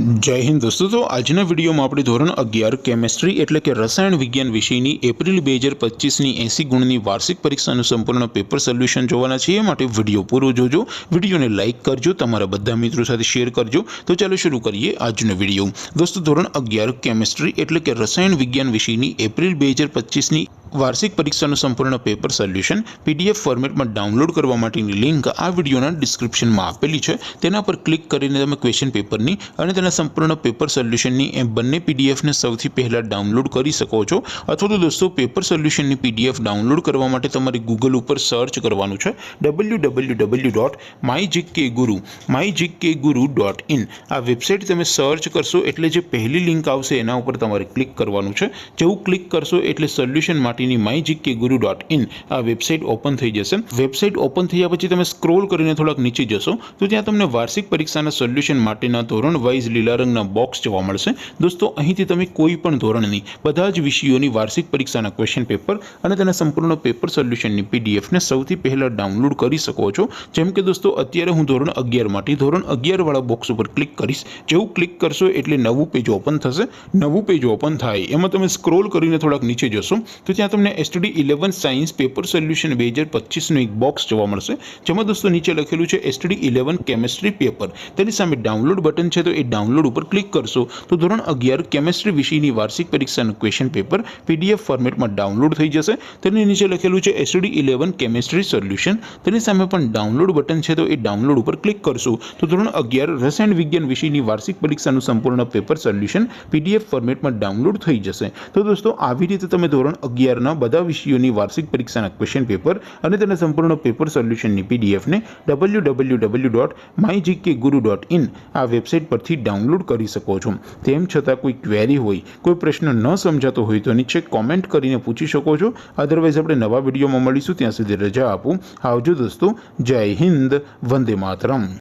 जय हिंद दोस्तों। तो आज वीडियो में આપણે ધોરણ 11 કેમેસ્ટ્રી એટલે કે રસાયણ વિજ્ઞાન વિષયની એપ્રિલ 2025ની 80 ગુણની વાર્ષિક પરીક્ષાનું સંપૂર્ણ પેપર સોલ્યુશન જોવાના છે। એ માટે વિડિયો પૂરો જોજો, વિડિયોને લાઇક કરજો, તમારા બધા મિત્રો સાથે શેર કરજો। તો ચાલો શરૂ કરીએ આજનો વિડિયો। દોસ્તો ધોરણ 11 કેમેસ્ટ્રી એટલે કે રસાયણ વિજ્ઞાન વિષયની એપ્રિલ 2025ની વાર્ષિક પરીક્ષાનું સંપૂર્ણ પેપર સોલ્યુશન પીડીએફ ફોર્મેટમાં ડાઉનલોડ કરવા માટેની લિંક આ વિડિયોના ડિસ્ક્રિપ્શનમાં આપેલી છે। તેના પર ક્લિક કરીને તમે ક્વેશ્ચન પેપરની અને તેના સંપૂર્ણ પેપર સોલ્યુશનની એ બંને પીડીએફને સૌથી પહેલાં ડાઉનલોડ કરી શકો છો। અથવા તો દોસ્તો પેપર સોલ્યુશનની પીડીએફ ડાઉનલોડ કરવા માટે તમારે ગૂગલ ઉપર સર્ચ કરવાનું છે www.mygkguru.in। આ વેબસાઇટ તમે સર્ચ કરશો એટલે જે પહેલી લિંક આવશે એના ઉપર તમારે ક્લિક કરવાનું છે। જેવું ક્લિક કરશો એટલે સોલ્યુશન માટે mygkguru.in આ વેબસાઇટ ઓપન થઈ જશે। વેબસાઇટ ઓપન થયા પછી તમે સ્ક્રોલ કરીને થોડાક નીચે જશો તો ત્યાં તમને વાર્ષિક પરીક્ષાના સોલ્યુશન માટેના ધોરણ વાઇઝ લીલા રંગના બોક્સ જોવા મળશે। દોસ્તો અહીંથી તમે કોઈ પણ ધોરણની બધા જ વિષયોની વાર્ષિક પરીક્ષાના ક્વેશ્ચન પેપર અને તેના સંપૂર્ણ પેપર સોલ્યુશનની પીડીએફને સૌથી પહેલાં ડાઉનલોડ કરી શકો છો। જેમ કે દોસ્તો અત્યારે હું ધોરણ 11 માટે ધોરણ 11 વાળા બોક્સ ઉપર ક્લિક કરીશ। જેવું ક્લિક કરશો એટલે નવું પેજ ઓપન થશે। નવું પેજ ઓપન થાય એમાં તમે સ્ક્રોલ કરીને થોડાક નીચે જશો તો ત્યાં તમને STD 11 સાયન્સ પેપર સોલ્યુશન 2025નું એક બોક્સ જોવા મળશે। જેમાં દોસ્તો નીચે લખેલું છે STD 11 કેમેસ્ટ્રી પેપર। તેની સામે ડાઉનલોડ બટન છે તો એ ડાઉનલોડ ઉપર ક્લિક કરશો તો ધોરણ 11 કેમેસ્ટ્રી વિષયની વાર્ષિક પરીક્ષાનું ક્વેશ્ચન પેપર પીડીએફ ફોર્મેટમાં ડાઉનલોડ થઈ જશે। તેની નીચે લખેલું છે STD 11 કેમેસ્ટ્રી સોલ્યુશન। તેની સામે પણ ડાઉનલોડ બટન છે તો એ ડાઉનલોડ ઉપર ક્લિક કરશો તો ધોરણ 11 રસાયણ વિજ્ઞાન વિષયની વાર્ષિક પરીક્ષાનું સંપૂર્ણ પેપર સોલ્યુશન પીડીએફ ફોર્મેટમાં ડાઉનલોડ થઈ જશે। તો દોસ્તો આવી રીતે તમે ધોરણ 11 ના બધા વિષયોની વાર્ષિક પરીક્ષાના ક્વેશ્ચન પેપર અને તેના સંપૂર્ણ પેપર સોલ્યુશનની પીડીએફને www.mygkguru.in આ વેબસાઇટ પરથી ડાઉનલોડ કરી શકો છો। તેમ છતાં કોઈ ક્વેરી હોય, કોઈ પ્રશ્ન ન સમજાતો હોય તો નીચે કોમેન્ટ કરીને પૂછી શકો છો। અધરવાઇઝ આપણે નવા વિડીયોમાં મળીશું, ત્યાં સુધી રજા આપું। આવજો દોસ્તો, જય હિન્દ, વંદે માતરમ।